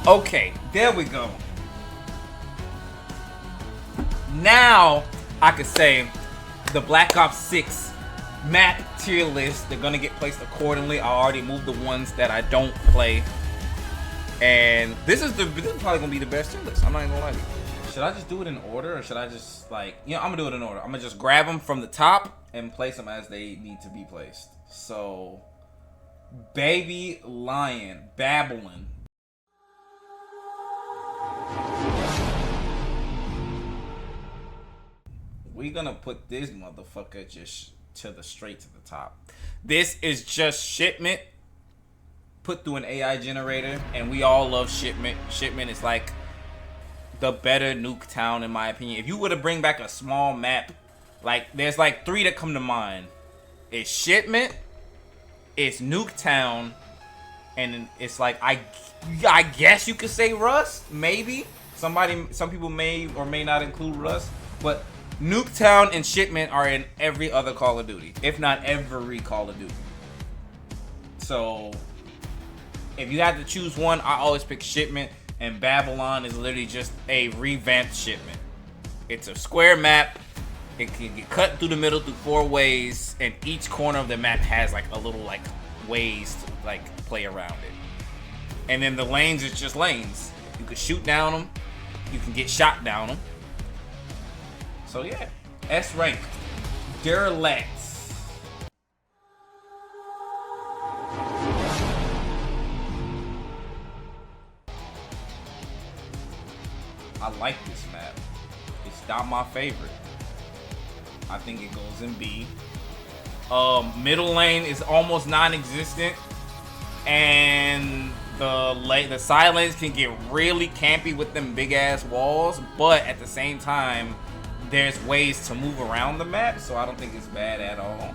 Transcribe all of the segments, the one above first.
Okay, there we go. Now I could say the Black Ops 6 map tier list, they're gonna get placed accordingly. I already moved the ones that I don't play. And this is probably gonna be the best tier list. I'm not even gonna lie to you. Should I just do it in order, or should I just I'm gonna do it in order. I'm gonna just grab them from the top and place them as they need to be placed. So, Baby Lion, Babylon. We're gonna put this motherfucker just straight to the top. This is just Shipment put through an AI generator, and we all love Shipment. Shipment is like the better Nuketown in my opinion. If you were to bring back a small map, like there's like 3 that come to mind. It's Shipment, it's Nuketown, and it's like I guess you could say Rust, maybe. Some people may or may not include Rust, but Nuketown and Shipment are in every other Call of Duty, if not every Call of Duty. So if you had to choose one, I always pick Shipment, and Babylon is literally just a revamped Shipment. It's a square map. It can get cut through the middle through 4 ways, and each corner of the map has like a little like ways to like play around it. And then the lanes is just lanes. You can shoot down them. You can get shot down them. So yeah, S rank, Derelict. I like this map. It's not my favorite. I think it goes in B. Middle lane is almost non-existent, and the side lanes can get really campy with them big ass walls. But at the same time, there's ways to move around the map, so I don't think it's bad at all.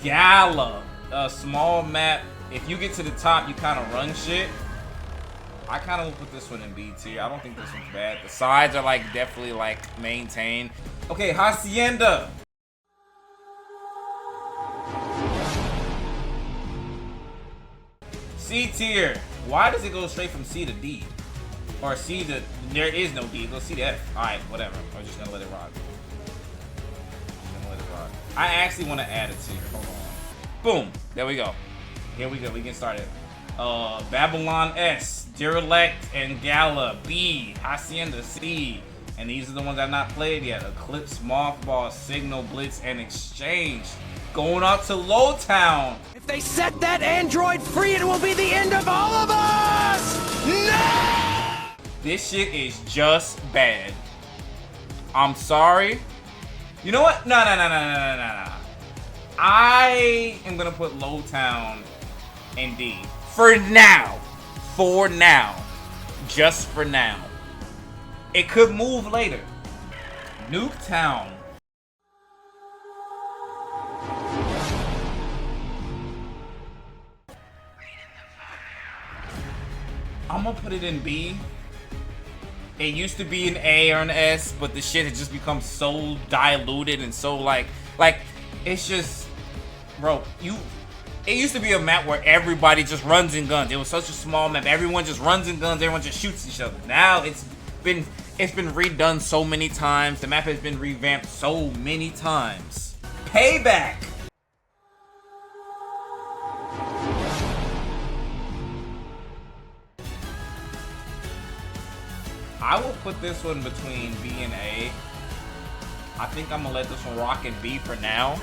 Gala, a small map. If you get to the top, you kind of run shit. I kind of will put this one in B tier. I don't think this one's bad. The sides are like definitely like maintained. Okay, Hacienda. C tier. Why does it go straight from C to D? Or C to, there is no D. Go C to F. Alright, whatever. I'm just gonna let it rock. I actually want to add a tier. Hold on. Boom. There we go. Here we go. We get started. Babylon S, Derelict and Gala B, Hacienda C, and these are the ones I've not played yet. Eclipse, Mothball, Signal, Blitz, and Exchange. Going out to Lowtown. If they set that android free, it will be the end of all of us! No! This shit is just bad. I'm sorry. You know what? No. I am gonna put Lowtown in D. For now. For now. Just for now. It could move later. Nuketown. I'm gonna put it in B. It used to be an A or an S, but the shit has just become so diluted and so like it's just, bro, it used to be a map where everybody just runs and guns. It was such a small map. Everyone just runs and guns. Everyone just shoots each other. Now it's been redone so many times. The map has been revamped so many times. Payback. I will put this one between B and A. I think I'm gonna let this one rock in B for now,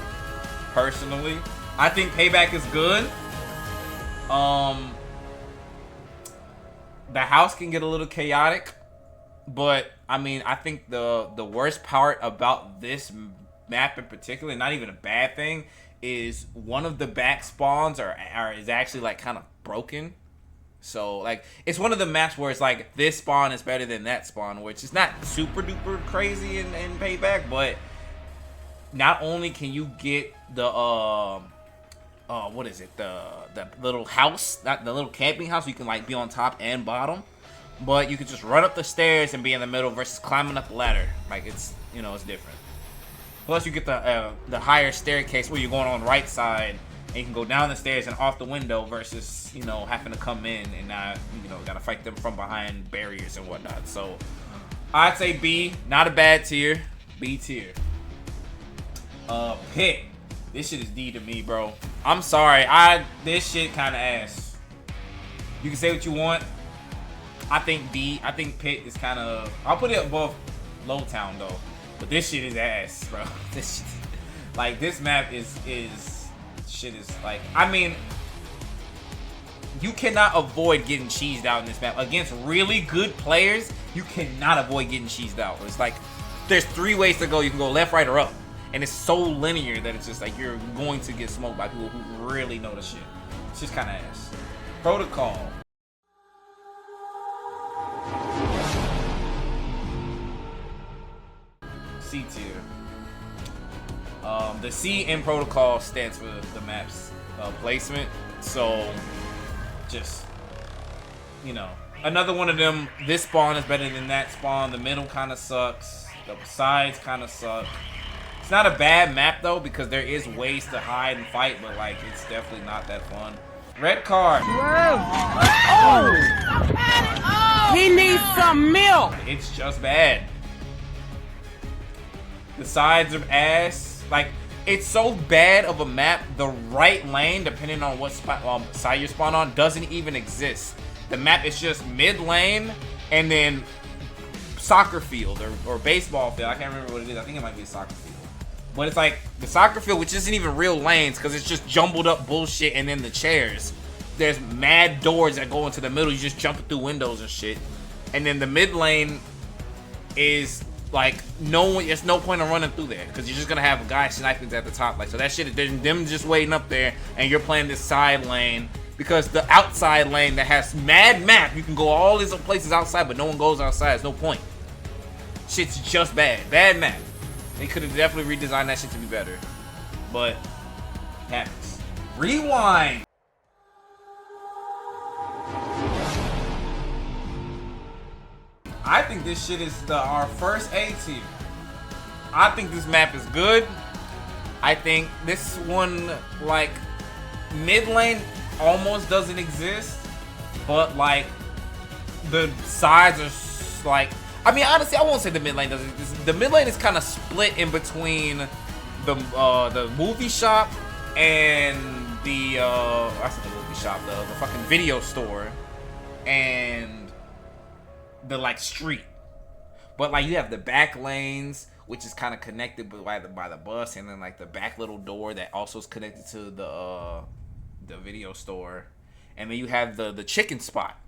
personally. I think Payback is good. The house can get a little chaotic, but I mean, I think the worst part about this map in particular, not even a bad thing, is one of the back spawns is actually like kind of broken. So like it's one of the maps where it's like this spawn is better than that spawn, which is not super duper crazy in Payback, but not only can you get the what is it, the little house, not the little camping house, you can like be on top and bottom, but you can just run up the stairs and be in the middle versus climbing up the ladder. Like it's, it's different. Plus you get the higher staircase where you're going on the right side And you can go down the stairs and off the window versus, you know, having to come in and not, you know, gotta fight them from behind barriers and whatnot. So I'd say B, not a bad tier, B tier. Pit, this shit is D to me, bro. I'm sorry, this shit kind of ass. You can say what you want. I think B. I think Pit is kind of. I'll put it above Lowtown though, but this shit is ass, bro. This shit, like this map is shit is like. I mean, you cannot avoid getting cheesed out in this map against really good players. You cannot avoid getting cheesed out. It's like there's 3 ways to go. You can go left, right, or up, and it's so linear that it's just like you're going to get smoked by people who really know the shit. It's just kind of ass. Protocol. C tier. The C in Protocol stands for the map's placement. So, just, you know, another one of them. This spawn is better than that spawn. The middle kind of sucks. The sides kind of suck. It's not a bad map though because there is ways to hide and fight, but like it's definitely not that fun. Red card. Oh! He needs some milk. It's just bad. The sides are ass. Like, it's so bad of a map, the right lane, depending on what side you spawn on, doesn't even exist. The map is just mid lane and then soccer field or baseball field. I can't remember what it is. I think it might be a soccer field. But it's like the soccer field, which isn't even real lanes because it's just jumbled up bullshit, and then the chairs. There's mad doors that go into the middle. You just jump through windows and shit. And then the mid lane is like there's no point in running through there because you're just gonna have guys sniping at the top. Like, so that shit, there's them just waiting up there, and you're playing this side lane because the outside lane that has mad map, you can go all these places outside, but no one goes outside. There's no point. Shit's just bad map. They could have definitely redesigned that shit to be better, but happens. Rewind. I think this shit is our first A tier. I think this map is good. I think this one, like, mid lane almost doesn't exist, but like the sides are like. I mean, honestly, I won't say the mid lane doesn't exist. The mid lane is kind of split in between the movie shop and the I said the movie shop, the fucking video store, and the like street. But like you have the back lanes, which is kind of connected by the bus, and then like the back little door that also is connected to the video store, and then you have the chicken spot.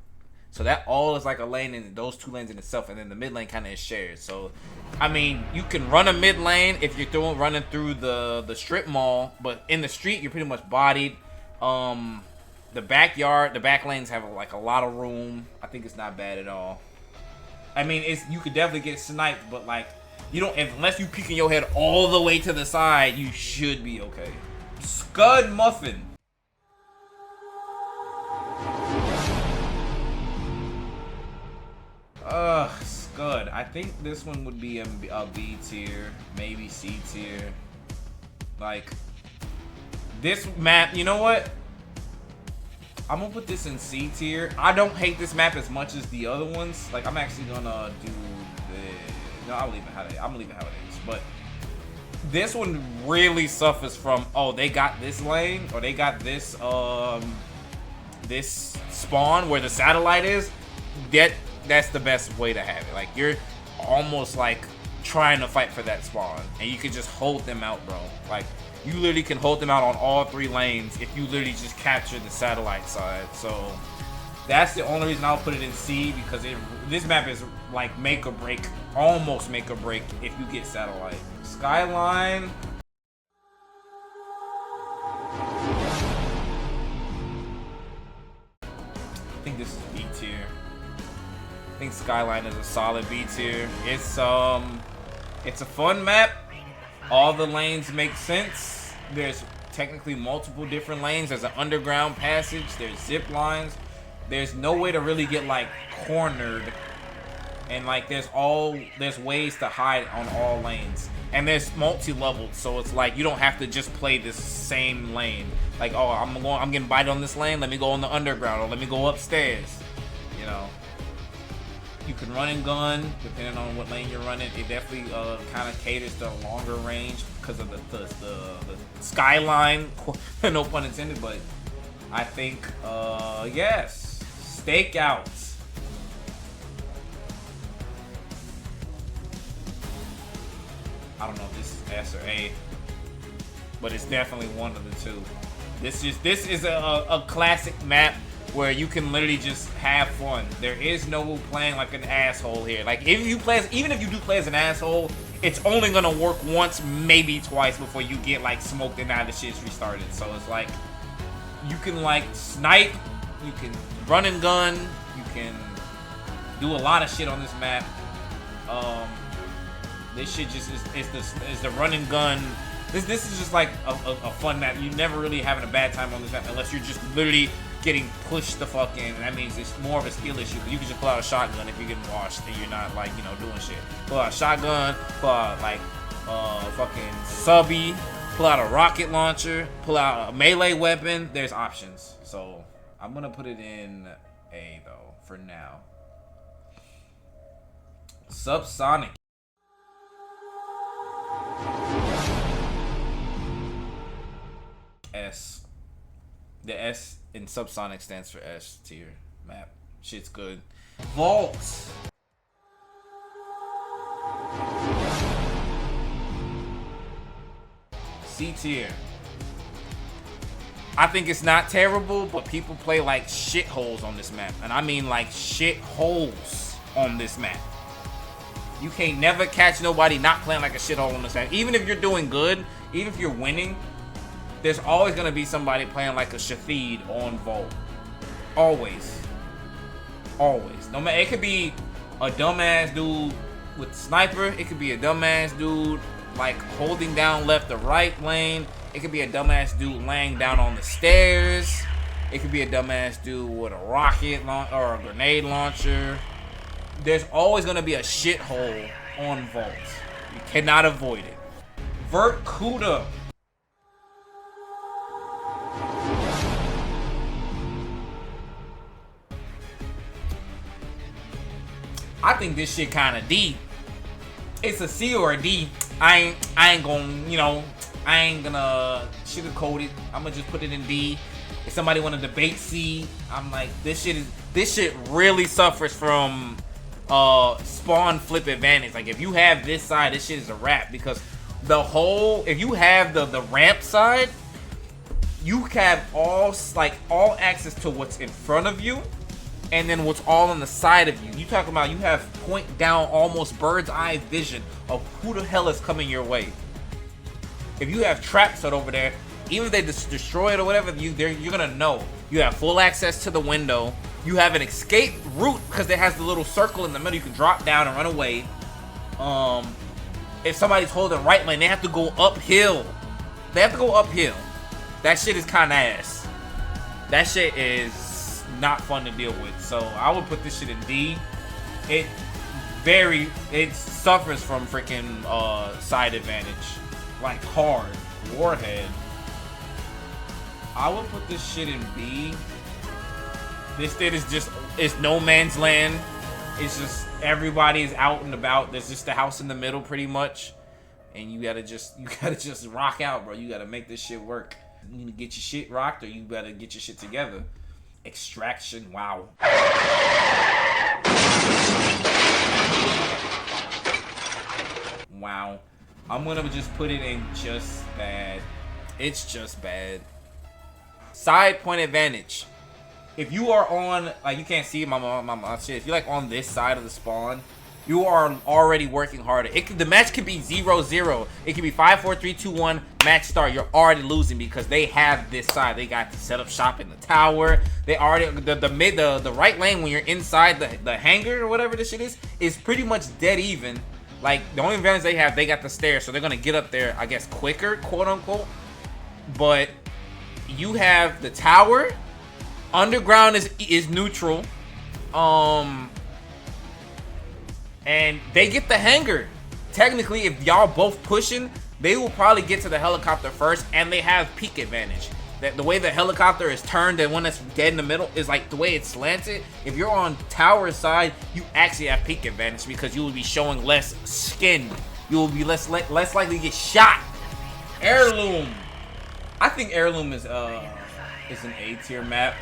So that all is like a lane, and those 2 lanes in itself, and then the mid lane kind of is shared. So, I mean, you can run a mid lane if you're running through the strip mall, but in the street you're pretty much bodied. The backyard, the back lanes have like a lot of room. I think it's not bad at all. I mean, you could definitely get sniped, but like you don't, unless you peeking your head all the way to the side, you should be okay. Scud Muffin. Scud. I think this one would be a B tier, maybe C tier. Like, this map, you know what? I'm gonna put this in C tier. I don't hate this map as much as the other ones. Like, I'm actually gonna do the... No, I'm gonna leave it how it is. But this one really suffers from, oh, they got this lane, or they got this, this spawn where the satellite is. That's the best way to have it. Like, you're almost like trying to fight for that spawn, and you can just hold them out, bro. Like, you literally can hold them out on all 3 lanes if you literally just capture the satellite side. So that's the only reason I'll put it in C, because this map is like make or break, almost make or break if you get satellite. Skyline. I think this is B tier. I think Skyline is a solid B tier. It's a fun map. All the lanes make sense. There's technically multiple different lanes. There's an underground passage. There's zip lines. There's no way to really get like cornered. And like there's ways to hide on all lanes. And there's multi-leveled, so it's like you don't have to just play this same lane. Like, oh, I'm getting bite on this lane, let me go on the underground, or let me go upstairs. You know, you can run and gun depending on what lane you're running. It definitely kind of caters to a longer range because of the skyline. No pun intended, but I think yes, stakeouts. I don't know if this is S or A, but it's definitely one of the two. This is a classic map where you can literally just have fun. There is no playing like an asshole here. Like even if you do play as an asshole, it's only gonna work once, maybe twice before you get like smoked and now the shit's restarted. So it's like you can like snipe, you can run and gun, you can do a lot of shit on this map. This shit just is the run and gun. This is just like a fun map. You're never really having a bad time on this map unless you're just literally getting pushed the fuck in. And that means it's more of a skill issue. You can just pull out a shotgun if you're getting washed and you're not like, you know, doing shit. Pull out a shotgun, pull out like fucking subby, pull out a rocket launcher, pull out a melee weapon. There's options. So I'm gonna put it in A though for now. Subsonic. S. The S in Subsonic stands for S tier map. Shit's good. Vault. C tier. I think it's not terrible, but people play like shitholes on this map. And I mean like shitholes on this map. You can't never catch nobody not playing like a shithole on this map. Even if you're doing good, even if you're winning, there's always gonna be somebody playing like a Shathid on Vault. Always. Always. No matter, it could be a dumbass dude with sniper. It could be a dumbass dude like holding down left or right lane. It could be a dumbass dude laying down on the stairs. It could be a dumbass dude with a rocket or a grenade launcher. There's always gonna be a shithole on Vault. You cannot avoid it. Vercuda. I think this shit kind of D. It's a C or a D. I ain't gonna, you know, I ain't gonna sugarcoat it. I'm gonna just put it in D. If somebody want to debate C, I'm like, this shit really suffers from spawn flip advantage. Like if you have this side, this shit is a wrap because if you have the ramp side, you have all access to what's in front of you and then what's all on the side of you. You talking about you have point down, almost bird's eye vision of who the hell is coming your way. If you have traps set over there, even if they destroy it or whatever, you're gonna know. You have full access to the window. You have an escape route because it has the little circle in the middle. You can drop down and run away. If somebody's holding right lane, they have to go uphill. That shit is kind of ass. That shit is not fun to deal with. So I would put this shit in D. It suffers from freaking side advantage, like hard. Warhead. I would put this shit in B. This shit is just, it's no man's land. It's just everybody is out and about. There's just the house in the middle pretty much. And you gotta just rock out, bro. You gotta make this shit work. You need to get your shit rocked or you better get your shit together. Extraction, wow. Wow. I'm gonna just put it in just bad. It's just bad. Side point advantage. If you are on, like, you can't see my shit. If you're like on this side of the spawn, you are already working harder. The match could be 0-0. It could be 5, 4, 3, 2, 1. Match start. You're already losing because they have this side. They got to set up shop in the tower. They already the right lane when you're inside the hangar or whatever this shit is pretty much dead even. Like the only advantage they have, they got the stairs, so they're gonna get up there, I guess, quicker, quote unquote. But you have the tower. Underground is neutral. And they get the hangar. technically, if y'all both pushing, they will probably get to the helicopter first, and they have peak advantage. That the way the helicopter is turned, and one that's dead in the middle is like the way it's slanted. If you're on tower side, you actually have peak advantage because you will be showing less skin. You will be less likely to get shot. Heirloom. I think Heirloom is an A tier map.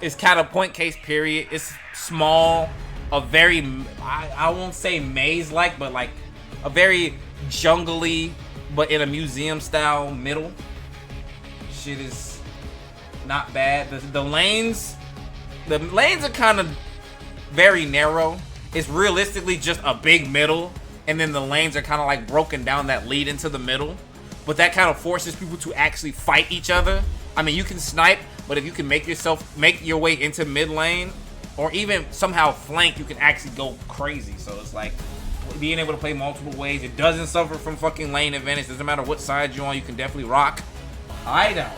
It's kind of point case period. It's small, a very I won't say maze-like, but like a very jungly, but in a museum style middle. Shit is not bad. The lanes are kind of very narrow. It's realistically just a big middle, and then the lanes are kind of like broken down that lead into the middle. But that kind of forces people to actually fight each other. I mean, you can snipe, but if you can make your way into mid lane, or even somehow flank, you can actually go crazy. So it's like being able to play multiple ways. It doesn't suffer from fucking lane advantage. Doesn't matter what side you're on, you can definitely rock. Hideouts.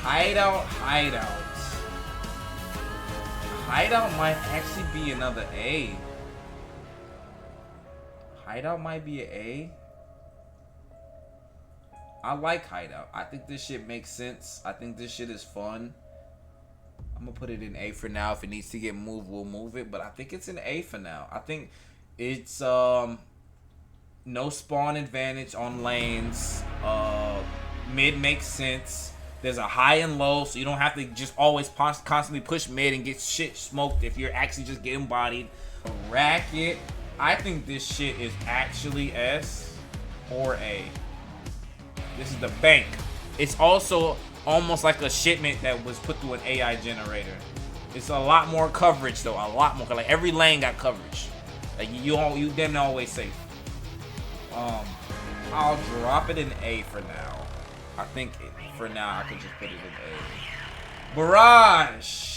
Hideouts. Hideout might actually be another A. Hideout might be an A. I like Hideout. I think this shit makes sense. I think this shit is fun. I'm gonna put it in A for now. If it needs to get moved, we'll move it. But I think it's an A for now. I think it's no spawn advantage on lanes. Mid makes sense. There's a high and low, so you don't have to just always constantly push mid and get shit smoked if you're actually just getting bodied. Racket. I think this shit is actually S or A. This is the bank. It's also almost like a shipment that was put through an AI generator. It's a lot more coverage though, a lot more. Like every lane got coverage. Like you then always safe. I'll drop it in A for now. I think for now I could just put it in A. Barrage.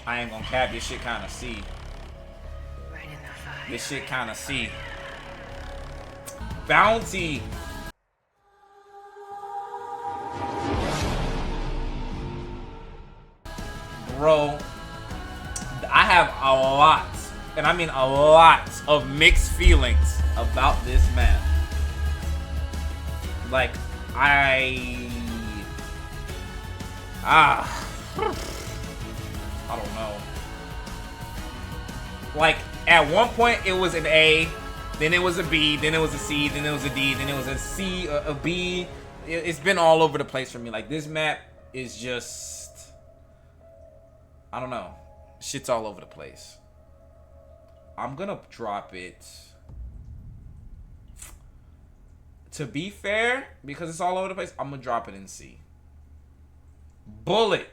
I ain't gonna cap, this shit kinda C. This shit kinda C. Bounty. Bro, I have a lot, and I mean a lot, of mixed feelings about this map. Like, I don't know. Like, at one point it was an A, then it was a B, then it was a C, then it was a D, then it was a C, a B. It's been all over the place for me. Like, this map is just, I don't know. Shit's all over the place. I'm gonna drop it. To be fair, because it's all over the place, I'm gonna drop it in C. Bullet.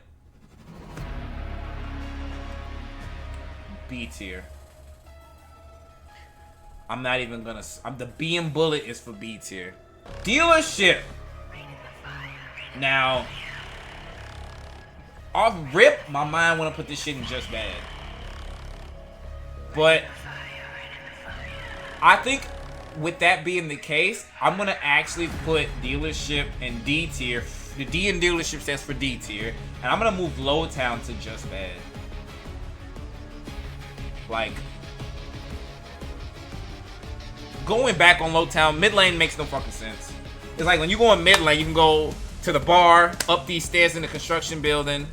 B tier. I'm not even gonna. The B in Bullet is for B tier. Dealership. Now, off rip, my mind wanna put this shit in Just Bad. But I think with that being the case, I'm gonna actually put Dealership in D tier. The D in Dealership stands for D tier, and I'm gonna move Lowtown to Just Bad. Like, going back on Lowtown, mid lane makes no fucking sense. It's like when you go in mid lane, you can go to the bar, up these stairs in the construction building,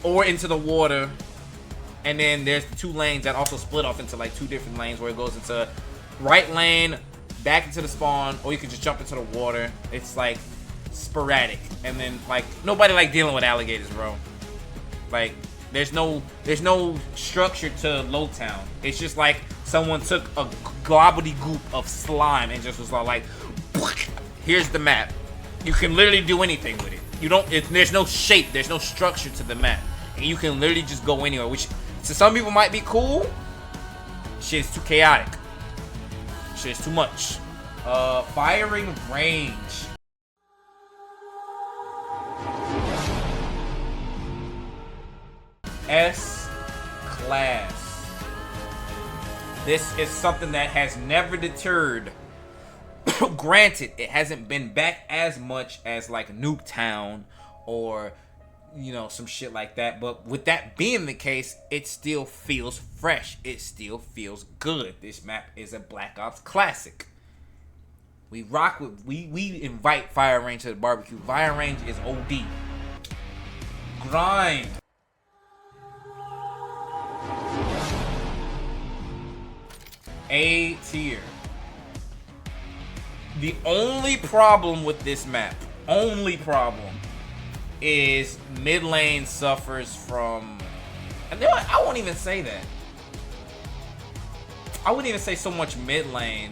or into the water. And then there's the two lanes that also split off into like two different lanes where it goes into right lane, back into the spawn, or you can just jump into the water. It's like sporadic. And then like nobody like dealing with alligators, bro. Like there's no structure to Lowtown. It's just like someone took a gobbledygook of slime and just was like, here's the map. You can literally do anything with it. There's no shape, there's no structure to the map. And you can literally just go anywhere, which to some people might be cool. Shit is too chaotic. Shit is too much. Firing range. S class. This is something that has never deterred Granted, it hasn't been back as much as like Nuketown or, you know, some shit like that. But with that being the case, it still feels fresh. It still feels good. This map is a Black Ops classic. We rock with, we invite Fire Range to the barbecue. Fire Range is OD. Grind. A tier. The only problem with this map, is mid lane suffers from, and I won't even say that. I wouldn't even say so much mid lane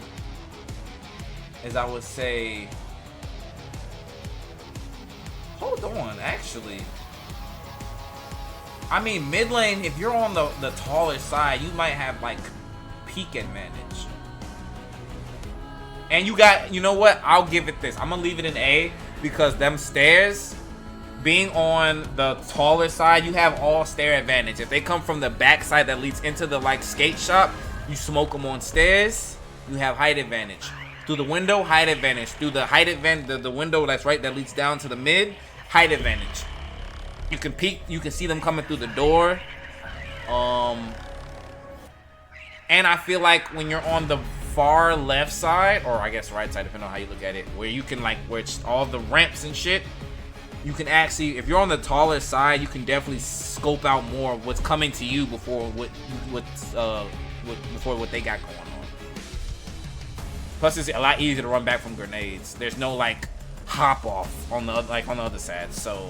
as I would say, hold on, actually. I mean, mid lane, if you're on the taller side, you might have like peak advantage. And you got, you know what? I'll give it this. I'm gonna leave it in A because them stairs, being on the taller side, you have all stair advantage. If they come from the back side that leads into the like skate shop, you smoke them on stairs, you have height advantage. Through the window, height advantage. Through the height advantage, the window that's right that leads down to the mid, height advantage. You can peek, you can see them coming through the door. And I feel like when you're on the far left side, or I guess right side, depending on how you look at it, where you can like, where it's all the ramps and shit, you can actually, if you're on the taller side, you can definitely scope out more of what's coming to you before before what they got going on. Plus, it's a lot easier to run back from grenades. There's no like hop off on the other side, so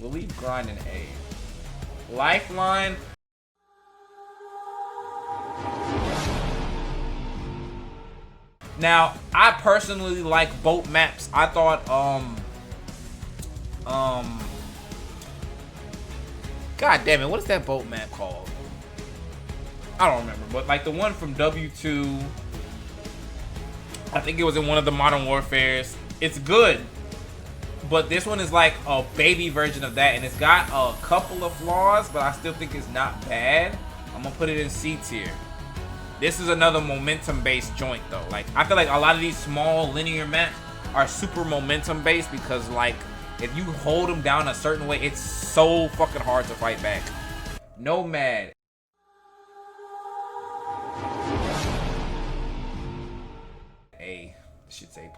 we'll leave grind in A. Lifeline. Now, I personally like boat maps. I thought, God damn it, what is that boat map called? I don't remember, but like the one from W2, I think it was in one of the Modern Warfares. It's good, but this one is like a baby version of that, and it's got a couple of flaws, but I still think it's not bad. I'm gonna put it in C tier. This is another momentum-based joint, though. Like, I feel like a lot of these small linear maps are super momentum-based because, like, if you hold them down a certain way, it's so fucking hard to fight back. Nomad. A. This shit's A+.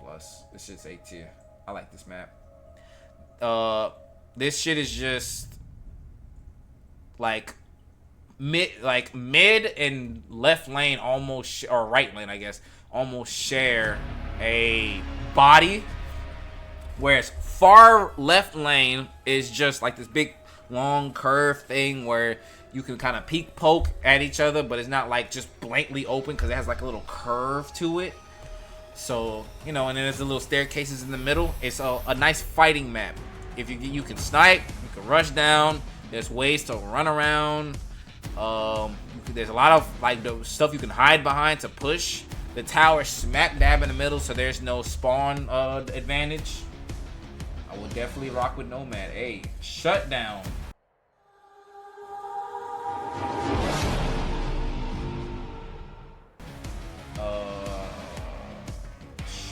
This shit's A tier. I like this map. This shit is just, like mid and left lane almost, or right lane I guess, almost share a body, whereas far left lane is just like this big long curve thing where you can kind of peek poke at each other, but it's not like just blankly open because it has like a little curve to it. So, you know, and then there's the little staircases in the middle. It's a nice fighting map. If you can snipe, you can rush down, there's ways to run around. There's a lot of like the stuff you can hide behind to push. The tower smack dab in the middle, so there's no spawn advantage. I would definitely rock with Nomad. A. Shutdown.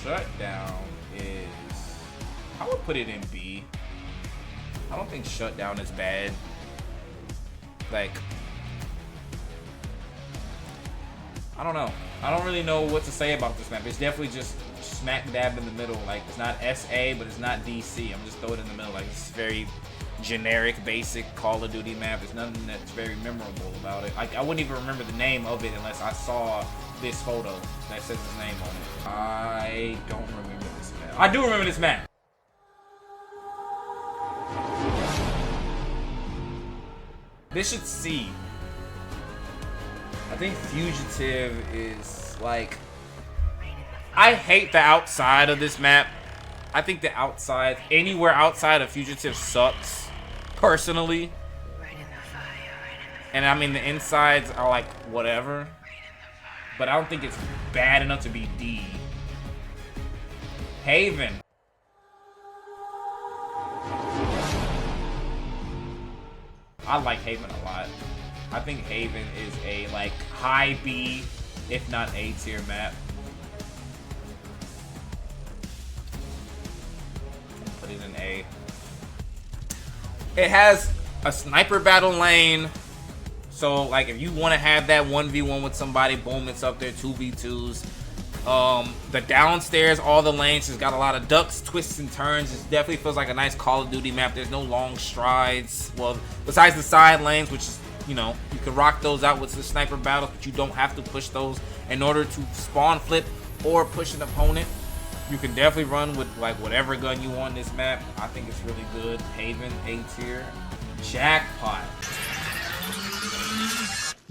Shutdown is, I would put it in B. I don't think Shutdown is bad. Like, I don't know. I don't really know what to say about this map. It's definitely just smack dab in the middle. Like, it's not SA, but it's not DC. I'm just throwing it in the middle. Like, it's very generic, basic Call of Duty map. There's nothing that's very memorable about it. Like, I wouldn't even remember the name of it unless I saw this photo that says his name on it. I don't remember this map. I do remember this map. This should C. I think Fugitive is like, I hate the outside of this map. I think the outside, anywhere outside of Fugitive sucks, personally. And I mean the insides are like whatever, but I don't think it's bad enough to be D. Haven. I like Haven a lot. I think Haven is a like high B, if not A tier map. A. It has a sniper battle lane. So, like, if you want to have that 1v1 with somebody, boom, it's up there, 2v2s. The downstairs, all the lanes, has got a lot of ducks, twists, and turns. It definitely feels like a nice Call of Duty map. There's no long strides. Well, besides the side lanes, which is, you know, you can rock those out with the sniper battles, but you don't have to push those in order to spawn flip or push an opponent. You can definitely run with, like, whatever gun you want in this map. I think it's really good. Haven, A tier. Jackpot.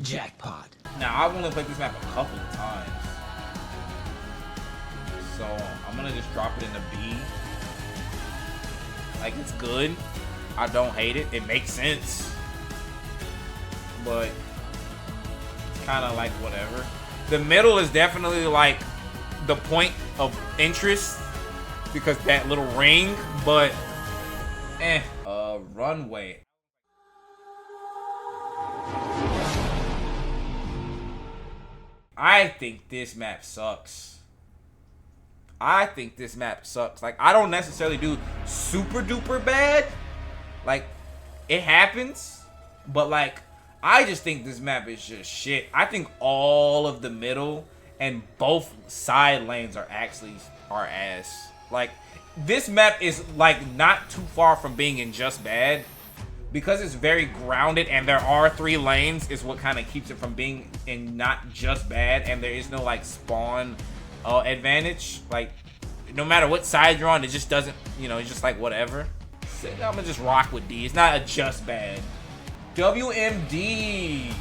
Jackpot. Now, I've only played this map a couple of times. So, I'm gonna just drop it in the B. Like, it's good. I don't hate it. It makes sense. But it's kind of like whatever. The middle is definitely like the point of interest because that little ring, but runway. I think this map sucks. Like, I don't necessarily do super duper bad. Like, it happens, but like, I just think this map is just shit. I think all of the middle and both side lanes are actually ass. Like, this map is like not too far from being in just bad because it's very grounded and there are 3 lanes is what kind of keeps it from being in not just bad, and there is no like spawn advantage. Like, no matter what side you're on, it just doesn't, you know, it's just like whatever. So I'm gonna just rock with D. It's not a just bad. WMD.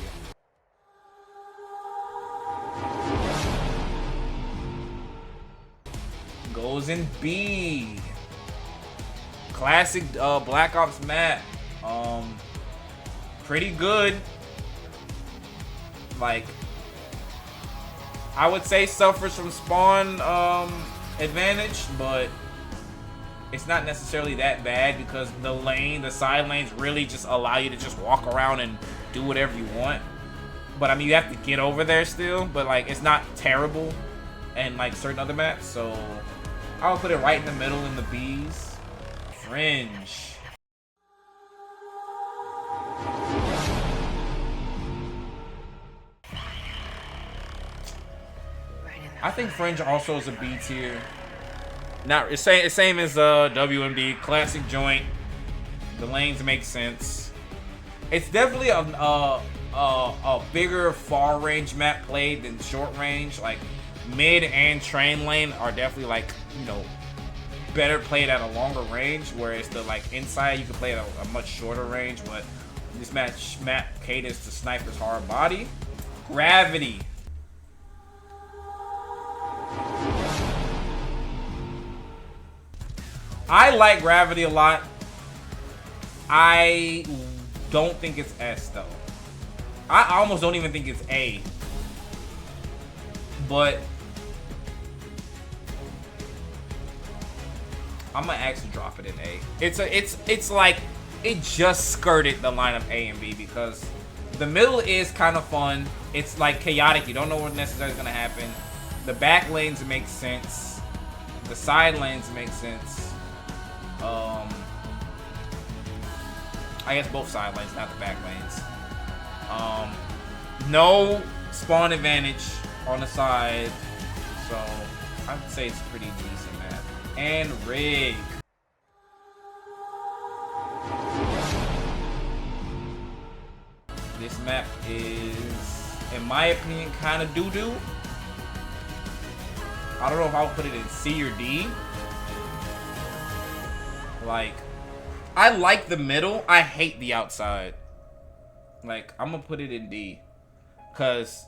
Goes in B. Classic Black Ops map. Pretty good. Like, I would say suffers from spawn advantage, but it's not necessarily that bad because the side lanes really just allow you to just walk around and do whatever you want. But I mean, you have to get over there still, but like, it's not terrible and like certain other maps. So I'll put it right in the middle in the B's. Fringe. I think Fringe also is a B tier. Not it's same as WMD. Classic joint. The lanes make sense. It's definitely a bigger far range map played than short range. Like, mid and train lane are definitely, like, you know, better played at a longer range, whereas the like inside you can play at a much shorter range. But this map caters to snipers' hard body. Gravity. I like Gravity a lot. I don't think it's S though. I almost don't even think it's A. But I'm gonna actually drop it in A. It's like it just skirted the line of A and B because the middle is kind of fun. It's like chaotic. You don't know what necessarily is gonna happen. The back lanes make sense. The side lanes make sense. I guess both side lanes, not the back lanes. No spawn advantage on the side, so I'd say it's a pretty decent map. And rig. This map is, in my opinion, kind of doo-doo. I don't know if I'll put it in C or D. Like, I like the middle. I hate the outside. Like, I'm gonna put it in D. Cause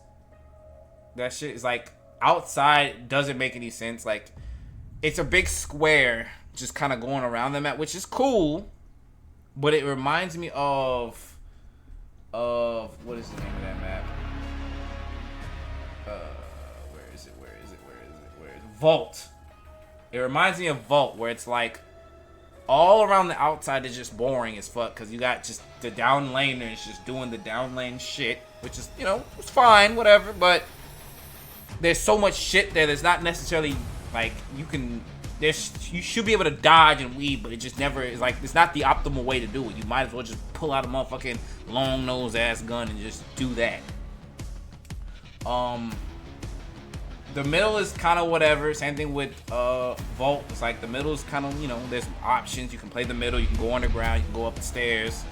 that shit is like, outside doesn't make any sense. Like, it's a big square just kind of going around the map, which is cool. But it reminds me of what is the name of that map? Where is it? Vault. It reminds me of Vault, where it's like all around the outside is just boring as fuck because you got just the down laners just doing the down lane shit, which is, you know, it's fine, whatever, but there's so much shit there that's not necessarily like you can you should be able to dodge and weave, but it just never is like it's not the optimal way to do it. You might as well just pull out a motherfucking long nose ass gun and just do that. The middle is kind of whatever. Same thing with Vault. It's like the middle is kind of, you know, there's options. You can play the middle. You can go underground. You can go up the stairs.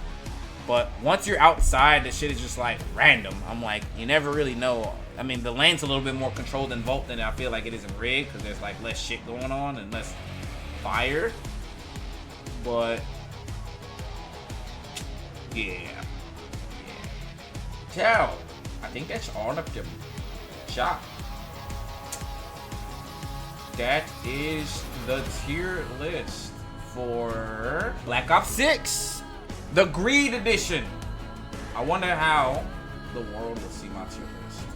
But once you're outside, the shit is just like random. I'm like, you never really know. I mean, the lane's a little bit more controlled in Vault than I feel like it is in Rig, because there's like less shit going on and less fire. But yeah. Ciao. I think that's all of them. Shot. That is the tier list for Black Ops 6, the Greed Edition. I wonder how the world will see my tier list.